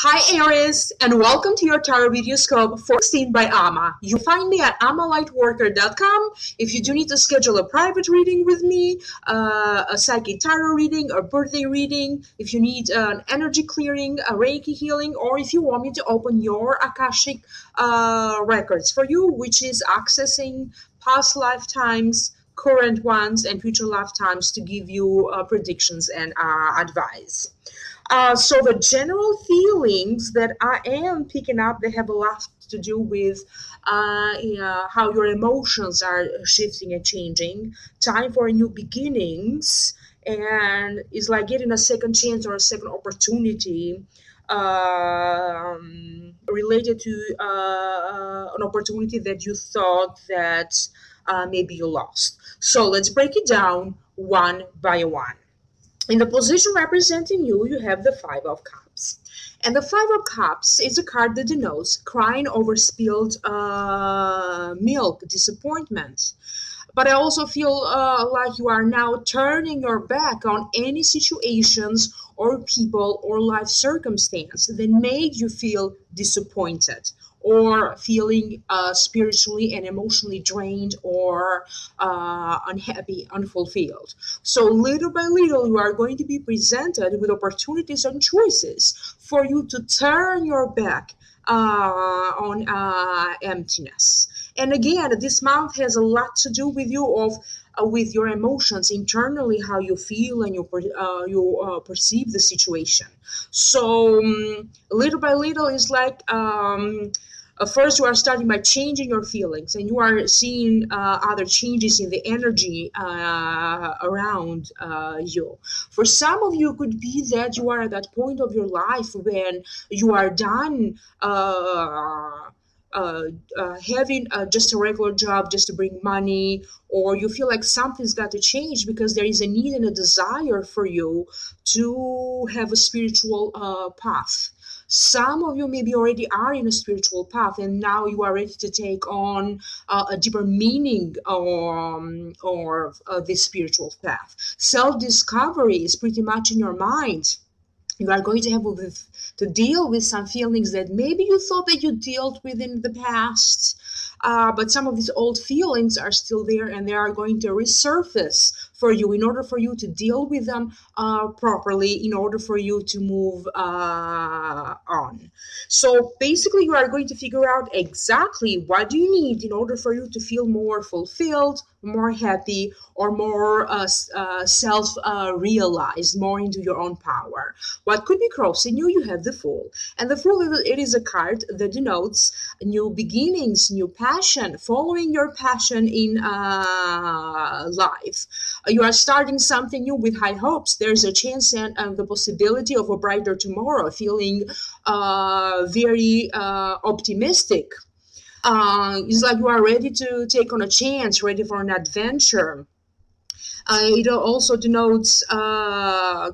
Hi Aries, and welcome to your Tarot Video Scope 14 by Ama. You find me at amalightworker.com. If you do need to schedule a private reading with me, a psychic tarot reading, a birthday reading, if you need an energy clearing, a Reiki healing, or if you want me to open your Akashic records for you, which is accessing past lifetimes, current ones, and future lifetimes to give you predictions and advice. So the general feelings that I am picking up, they have a lot to do with how your emotions are shifting and changing. Time for new beginnings, and it's like getting a second chance or a second opportunity related to an opportunity that you thought that maybe you lost. So let's break it down one by one. In the position representing you, you have the Five of Cups. And the Five of Cups is a card that denotes crying over spilled milk, disappointment. But I also feel like you are now turning your back on any situations or people or life circumstance that made you feel disappointed or feeling spiritually and emotionally drained or unhappy, unfulfilled. So little by little, you are going to be presented with opportunities and choices for you to turn your back on emptiness. And again, this month has a lot to do with you with your emotions internally, how you feel and you perceive the situation. So little by little, it's like first you are starting by changing your feelings, and you are seeing other changes in the energy around you. For some of you, it could be that you are at that point of your life when you are done having just a regular job just to bring money, or you feel like something's got to change because there is a need and a desire for you to have a spiritual path. Some of you maybe already are in a spiritual path, and now you are ready to take on a deeper meaning or this spiritual path. Self-discovery is pretty much in your mind. You are going to have to deal with some feelings that maybe you thought that you dealt with in the past, but some of these old feelings are still there, and they are going to resurface for you in order for you to deal with them properly, in order for you to move on. So basically, you are going to figure out exactly what do you need in order for you to feel more fulfilled, more happy, or more self-realized, more into your own power. What could be crossing you? You have the Fool. And the Fool, it is a card that denotes new beginnings, new passion, following your passion in life. You are starting something new with high hopes. There's a chance and the possibility of a brighter tomorrow, feeling very optimistic. It's like you are ready to take on a chance, ready for an adventure. It also denotes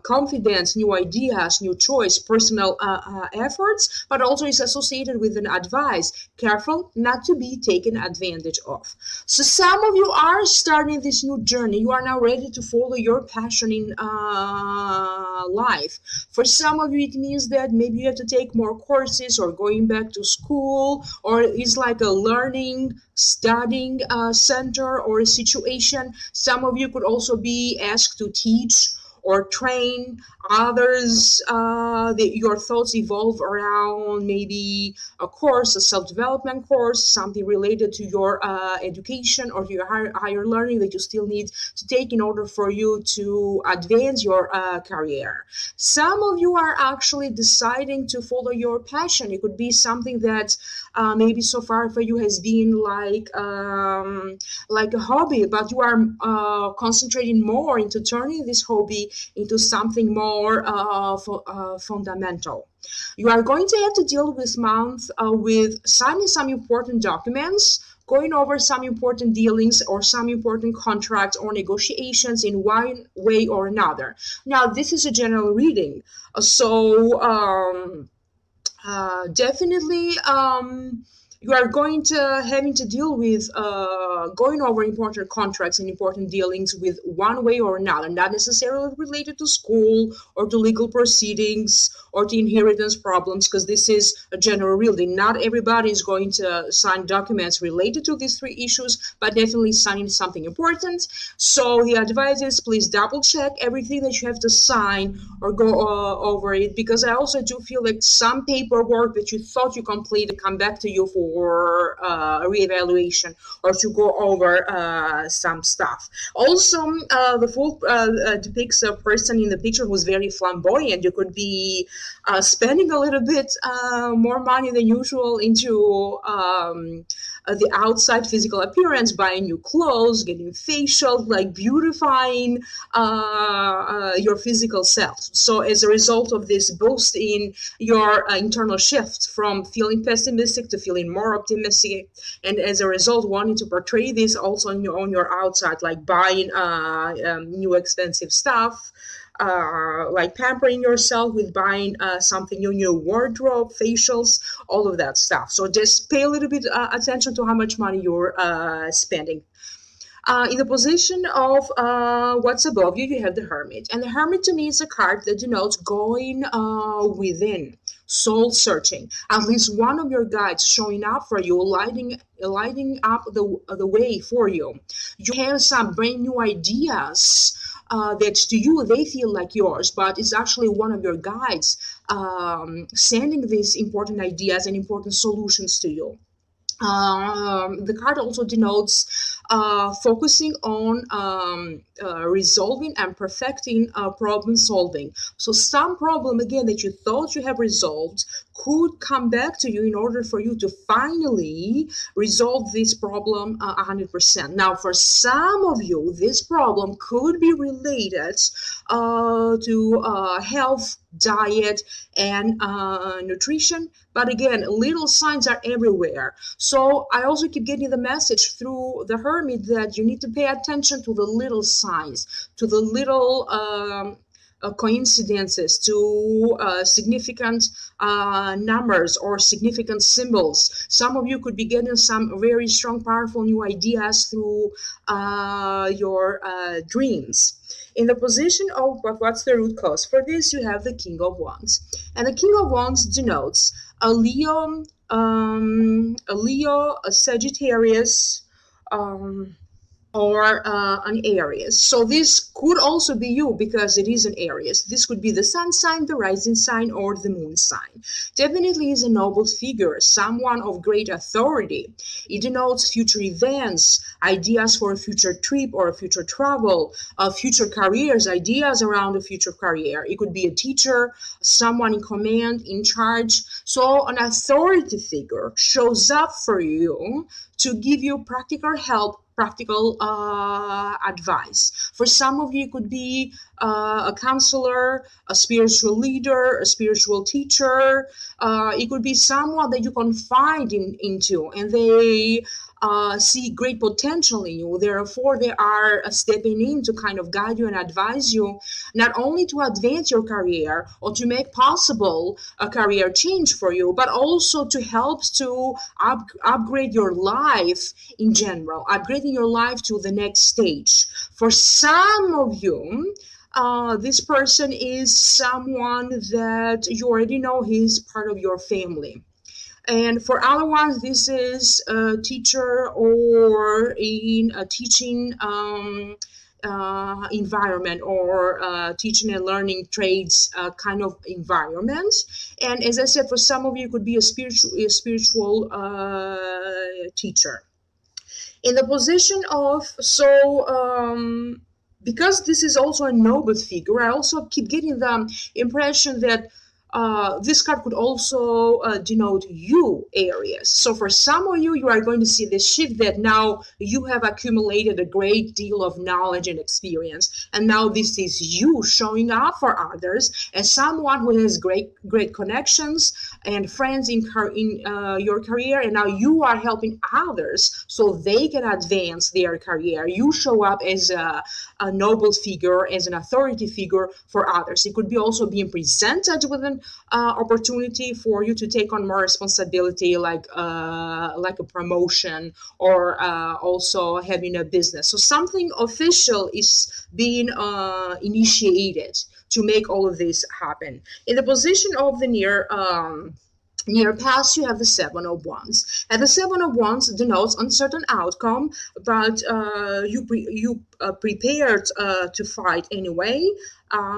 confidence, new ideas, new choice, personal efforts, but also is associated with an advice. Careful not to be taken advantage of. So some of you are starting this new journey. You are now ready to follow your passion in life. For some of you, it means that maybe you have to take more courses or going back to school, or it's like a learning, studying center or a situation. Some of you could also be asked to teach or train others. Your thoughts evolve around maybe a course, a self-development course, something related to your education or to your higher learning that you still need to take in order for you to advance your career. Some of you are actually deciding to follow your passion. It could be something that maybe so far for you has been like a hobby, but you are concentrating more into turning this hobby into something more fundamental. You are going to have to deal this month with signing some important documents, going over some important dealings or some important contracts or negotiations in one way or another. Now, this is a general reading, so definitely You are going to having to deal with going over important contracts and important dealings with one way or another, not necessarily related to school or to legal proceedings or to inheritance problems, because this is a general reading. Not everybody is going to sign documents related to these three issues, but definitely signing something important. So the advice is, please double check everything that you have to sign or go over it, because I also do feel like some paperwork that you thought you completed come back to you for a reevaluation or to go over some stuff. Also, the fool depicts a person in the picture who's very flamboyant. You could be spending a little bit more money than usual into the outside physical appearance, buying new clothes, getting facial, like beautifying your physical self. So as a result of this boost in your internal shift from feeling pessimistic to feeling more optimistic, and as a result wanting to portray this also on your outside, like buying new expensive stuff, like pampering yourself with buying something new, new wardrobe, facials, all of that stuff. So just pay a little bit attention to how much money you're spending. In the position of what's above you, you have the Hermit. And the Hermit to me is a card that denotes going within, soul searching. At least one of your guides showing up for you, lighting up the way for you. You have some brand new ideas that to you they feel like yours, but it's actually one of your guides sending these important ideas and important solutions to you. The card also denotes focusing on resolving and perfecting problem solving. So some problem, again, that you thought you have resolved could come back to you in order for you to finally resolve this problem 100%. Now, for some of you, this problem could be related to health, diet, and nutrition. But again, little signs are everywhere. So I also keep getting the message through the Hermit that you need to pay attention to the little signs, to the little coincidences, to significant numbers or significant symbols. Some of you could be getting some very strong, powerful new ideas through your dreams. In the position of what's the root cause for this, you have the King of Wands. And the King of Wands denotes a Leo, a Sagittarius, or an Aries. So this could also be you because it is an Aries. This could be the sun sign, the rising sign, or the moon sign. Definitely is a noble figure, someone of great authority. It denotes future events, ideas for a future trip or a future travel, future careers, ideas around a future career. It could be a teacher, someone in command, in charge. So an authority figure shows up for you to give you practical help, practical advice. For some of you, it could be a counselor, a spiritual leader, a spiritual teacher. It could be someone that you confide into, and they see great potential in you. Therefore, they are stepping in to kind of guide you and advise you, not only to advance your career or to make possible a career change for you, but also to help to upgrade your life in general, upgrading your life to the next stage. For some of you, this person is someone that you already know, he's part of your family. And for other ones, this is a teacher or in a teaching environment or teaching and learning trades kind of environment. And as I said, for some of you, it could be a spiritual teacher. In the position of, because this is also a noble figure, I also keep getting the impression that this card could also denote you, Aries. So for some of you, you are going to see this shift that now you have accumulated a great deal of knowledge and experience. And now this is you showing up for others as someone who has great connections and friends in your career. And now you are helping others so they can advance their career. You show up as a noble figure, as an authority figure for others. It could be also being presented with an important opportunity for you to take on more responsibility, like a promotion, or also having a business. So something official is being initiated to make all of this happen. In the position of the near past, you have the Seven of Wands, and the Seven of Wands denotes uncertain outcome, but you prepared to fight anyway.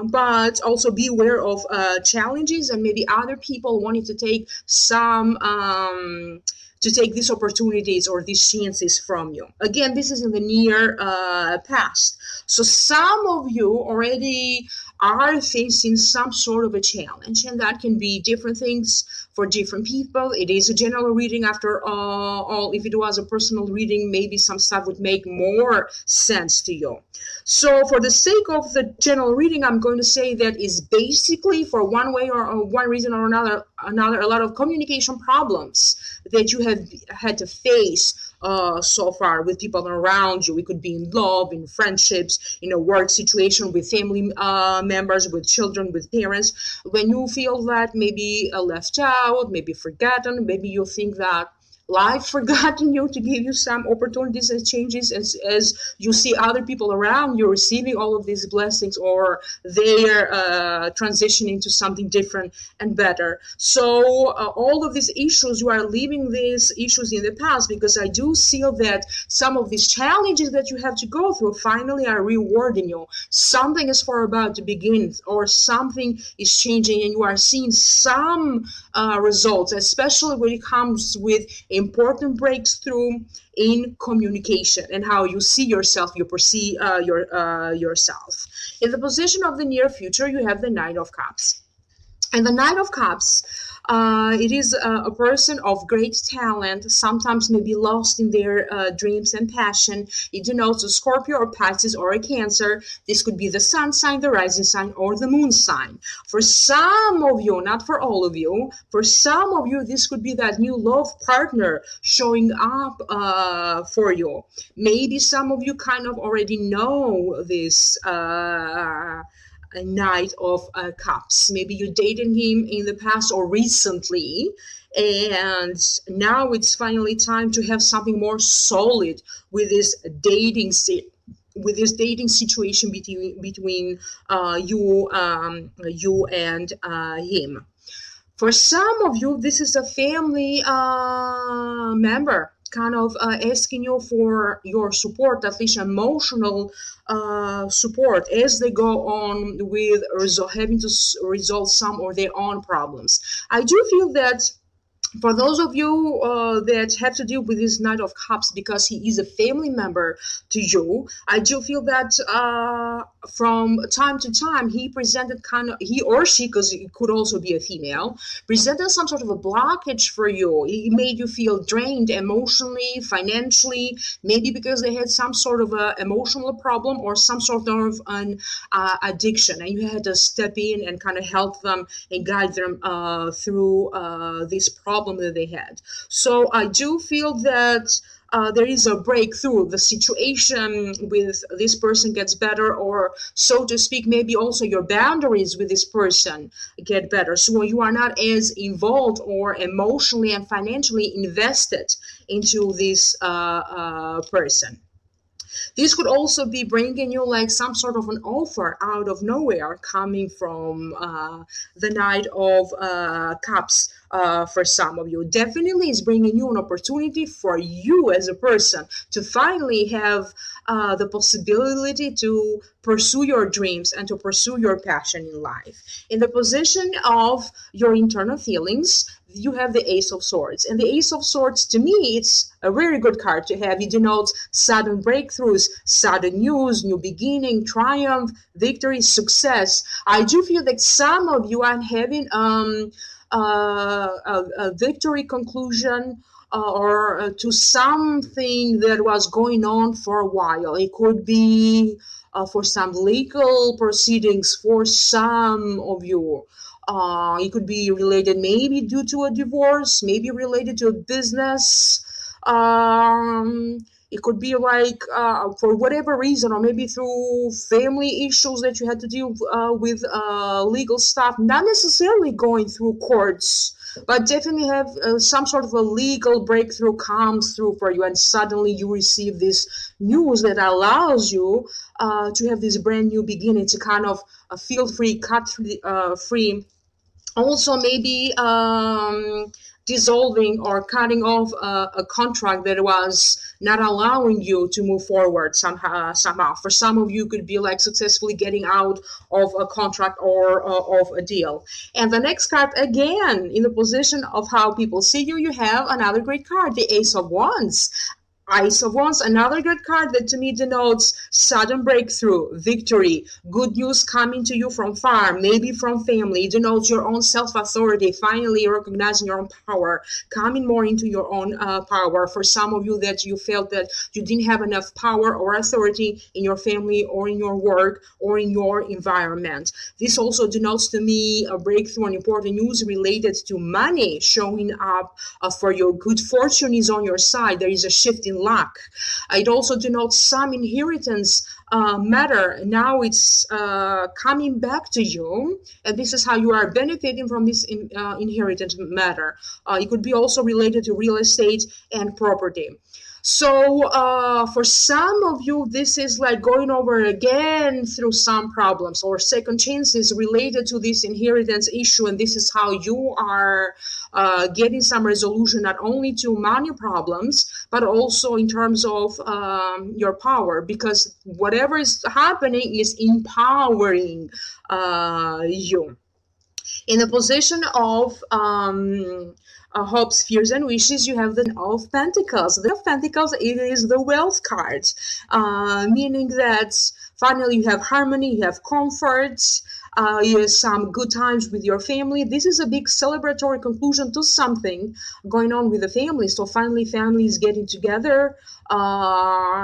But also be aware of challenges and maybe other people wanting to take these opportunities or these chances from you. Again, this is in the near past. So some of you already are facing some sort of a challenge, and that can be different things for different people. It is a general reading after all. If it was a personal reading, maybe some stuff would make more sense to you. So for the sake of the general reading, I'm going to say that is basically, for one way or one reason or another, a lot of communication problems that you have had to face so far with people around you. It could be in love, in friendships, in a work situation, with family members, with children, with parents. When you feel that maybe left out, maybe forgotten, maybe you think that life forgotten you to give you some opportunities and changes, as you see other people around you receiving all of these blessings, or they're transitioning to something different and better. So all of these issues, you are leaving these issues in the past, because I do see that some of these challenges that you have to go through finally are rewarding you. Something is far about to begin, or something is changing, and you are seeing some results, especially when it comes with important breakthrough in communication and how you see yourself, you perceive yourself. In the position of the near future, you have the Knight of Cups. And the Knight of Cups, it is a person of great talent, sometimes maybe lost in their dreams and passion. It denotes a Scorpio or Pisces or a Cancer. This could be the sun sign, the rising sign, or the moon sign. For some of you, not for all of you, for some of you, this could be that new love partner showing up for you. Maybe some of you kind of already know this a Knight of Cups. Maybe you dated him in the past or recently, and now it's finally time to have something more solid with this dating situation between you and him. For some of you, this is a family member kind of asking you for your support, at least emotional support, as they go on with having to resolve some of their own problems. I do feel that for those of you that have to deal with this Knight of Cups, because he is a family member to you, I do feel that from time to time he presented he or she, because it could also be a female, presented some sort of a blockage for you. He made you feel drained emotionally, financially, maybe because they had some sort of a emotional problem or some sort of an addiction, and you had to step in and kind of help them and guide them through this problem that they had. So I do feel that there is a breakthrough. The situation with this person gets better, or so to speak, maybe also your boundaries with this person get better. So you are not as involved or emotionally and financially invested into this person. This could also be bringing you like some sort of an offer out of nowhere coming from the Knight of Cups. For some of you, definitely is bringing you an opportunity for you as a person to finally have the possibility to pursue your dreams and to pursue your passion in life. In the position of your internal feelings, you have the Ace of Swords. And the Ace of Swords, to me, it's a very good card to have. It denotes sudden breakthroughs, sudden news, new beginning, triumph, victory, success. I do feel that some of you are having a victory conclusion or to something that was going on for a while. It could be for some legal proceedings for some of you. It could be related maybe due to a divorce, maybe related to a business. It could be like for whatever reason, or maybe through family issues that you had to deal with legal stuff, not necessarily going through courts, but definitely have some sort of a legal breakthrough comes through for you, and suddenly you receive this news that allows you to have this brand new beginning, to kind of feel free, cut free. Also maybe dissolving or cutting off a contract that was not allowing you to move forward somehow. For some of you, could be like successfully getting out of a contract or of a deal. And the next card, again, in the position of how people see you, you have another great card, the Ace of Wands. Ace of Wands, another good card that to me denotes sudden breakthrough, victory, good news coming to you from far, maybe from family. It denotes your own self-authority, finally recognizing your own power, coming more into your own power. For some of you that you felt that you didn't have enough power or authority in your family or in your work or in your environment. This also denotes to me a breakthrough and important news related to money showing up for your good fortune is on your side. There is a shift in luck. It also denotes some inheritance matter. Now it's coming back to you, and this is how you are benefiting from this inheritance matter. It could be also related to real estate and property. So for some of you, this is like going over again through some problems or second chances related to this inheritance issue, and this is how you are getting some resolution, not only to money problems, but also in terms of your power, because whatever is happening is empowering you. In the position of hopes, fears, and wishes, you have the Ten of Pentacles. The Ten of Pentacles, it is the wealth card, meaning that finally you have harmony, you have comfort, you have some good times with your family. This is a big celebratory conclusion to something going on with the family. So finally family is getting together.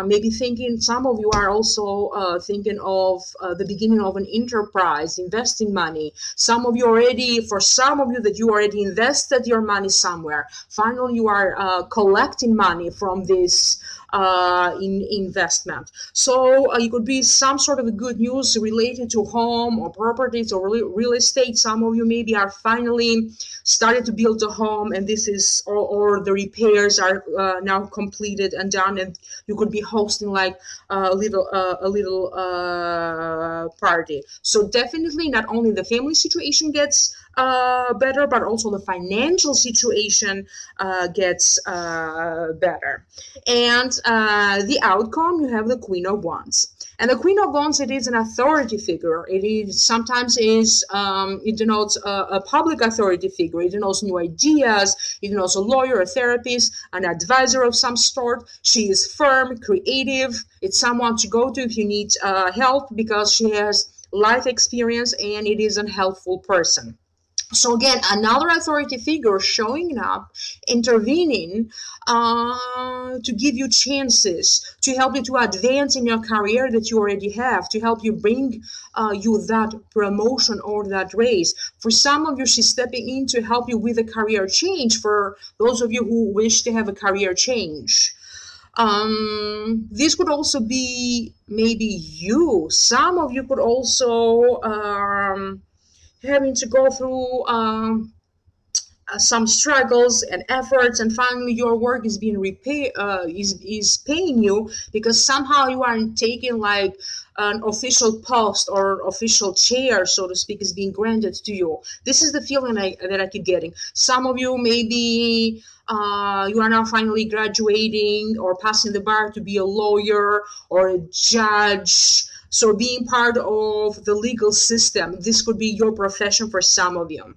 Maybe thinking, some of you are also thinking of the beginning of an enterprise, investing money. Some of you already, for some of you that you already invested your money somewhere. Finally, you are collecting money from this investment. So it could be some sort of good news related to home or properties or real estate. Some of you maybe are finally started to build a home, and this is or the repairs are now completed and done, and you could be hosting like a little party. So definitely not only the family situation gets better, but also the financial situation gets better. And the outcome, you have the Queen of Wands. And the Queen of Wands, it is an authority figure. It is sometimes is it denotes a public authority figure. It denotes new ideas. It denotes a lawyer, a therapist, an advisor of some sort. She is firm, creative. It's someone to go to if you need help, because she has life experience, and it is a helpful person. So again, another authority figure showing up, intervening to give you chances, to help you to advance in your career that you already have, to help you bring you that promotion or that raise. For some of you, she's stepping in to help you with a career change. For those of you who wish to have a career change. This could also be maybe you. Some of you could also having to go through some struggles and efforts, and finally your work is being is paying you, because somehow you are taking like an official post or official chair, so to speak, is being granted to you. This is the feeling that I keep getting. Some of you maybe you are now finally graduating or passing the bar to be a lawyer or a judge. So being part of the legal system, this could be your profession for some of you.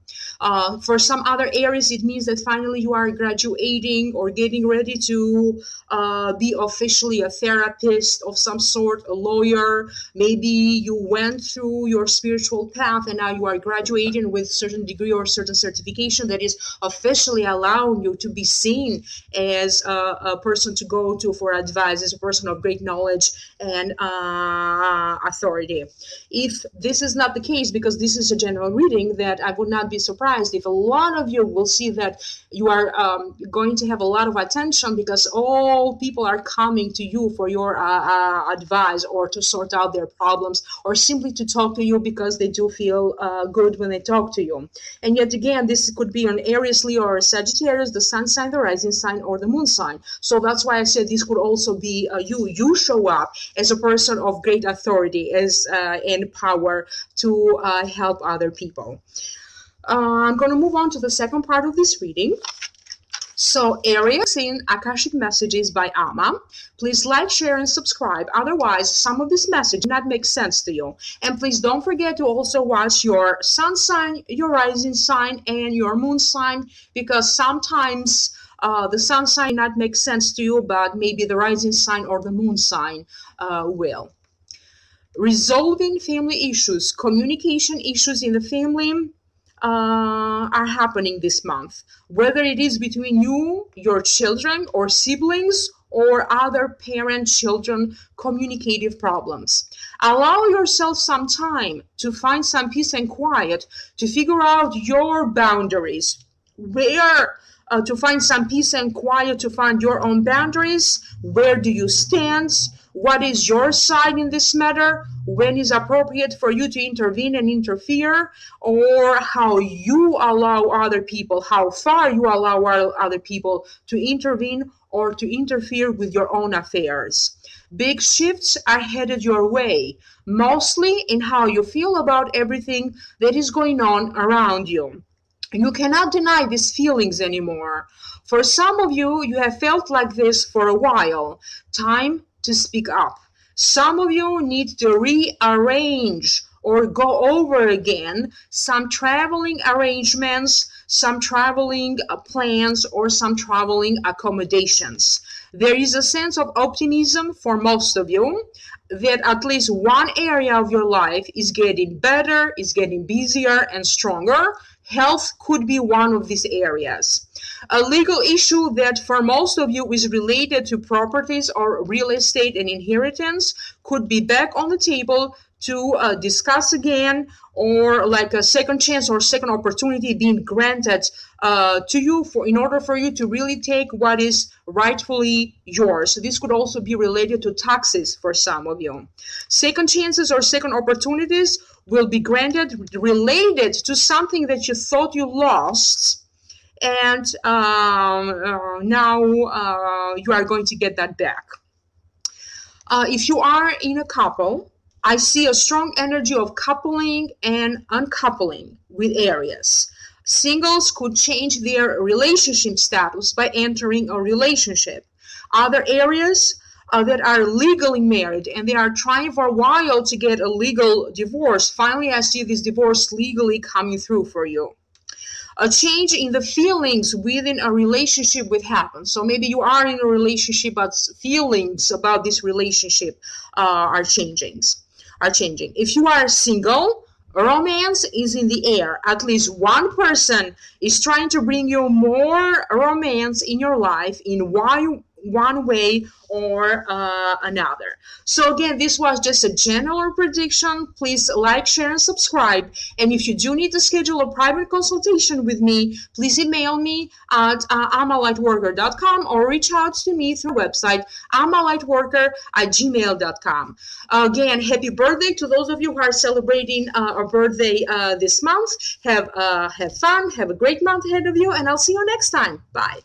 For some other Aries, it means that finally you are graduating or getting ready to be officially a therapist of some sort, a lawyer. Maybe you went through your spiritual path and now you are graduating with a certain degree or certain certification that is officially allowing you to be seen as a person to go to for advice, as a person of great knowledge and authority. If this is not the case, because this is a general reading, that I would not be surprised if a lot of you will see that you are going to have a lot of attention, because all people are coming to you for your advice, or to sort out their problems, or simply to talk to you because they do feel good when they talk to you. And yet again, this could be an Aries, Leo, or a Sagittarius, the sun sign, the rising sign, or the moon sign. So that's why I said this could also be you. You show up as a person of great authority and power to help other people. I'm going to move on to the second part of this reading. So Aries, in Akashic Messages by Amma. Please like, share, and subscribe. Otherwise, some of this message not make sense to you. And please don't forget to also watch your sun sign, your rising sign, and your moon sign, because sometimes the sun sign not make sense to you, but maybe the rising sign or the moon sign will. Resolving family issues, communication issues in the family are happening this month, whether it is between you, your children, or siblings, or other parent-children communicative problems. Allow yourself some time to find some peace and quiet, to figure out your boundaries, where to find some peace and quiet, to find your own boundaries. Where do you stand? What is your side in this matter? When is appropriate for you to intervene and interfere? Or how you allow other people, how far you allow other people to intervene or to interfere with your own affairs. Big shifts are headed your way, mostly in how you feel about everything that is going on around you. You cannot deny these feelings anymore. For some of you, you have felt like this for a while. Time to speak up. Some of you need to rearrange or go over again some traveling arrangements, some traveling plans, or some traveling accommodations. There is a sense of optimism for most of you that at least one area of your life is getting better, is getting busier and stronger. Health could be one of these areas. A legal issue that for most of you is related to properties or real estate and inheritance could be back on the table to discuss again, or like a second chance or second opportunity being granted to you in order for you to really take what is rightfully yours. So this could also be related to taxes for some of you. Second chances or second opportunities will be granted related to something that you thought you lost, and now you are going to get that back. If you are in a couple, I see a strong energy of coupling and uncoupling with Aries. Singles could change their relationship status by entering a relationship. Other areas that are legally married and they are trying for a while to get a legal divorce, finally I see this divorce legally coming through for you. A change in the feelings within a relationship will happen. So maybe you are in a relationship, but feelings about this relationship are changing. If you are single, romance is in the air. At least one person is trying to bring you more romance in your life in one way or another. So again, this was just a general prediction. Please like, share, and subscribe. And if you do need to schedule a private consultation with me, please email me at ammalightworker.com or reach out to me through the website ammalightworker@gmail.com. Again, happy birthday to those of you who are celebrating a birthday this month. Have fun. Have a great month ahead of you, and I'll see you next time. Bye.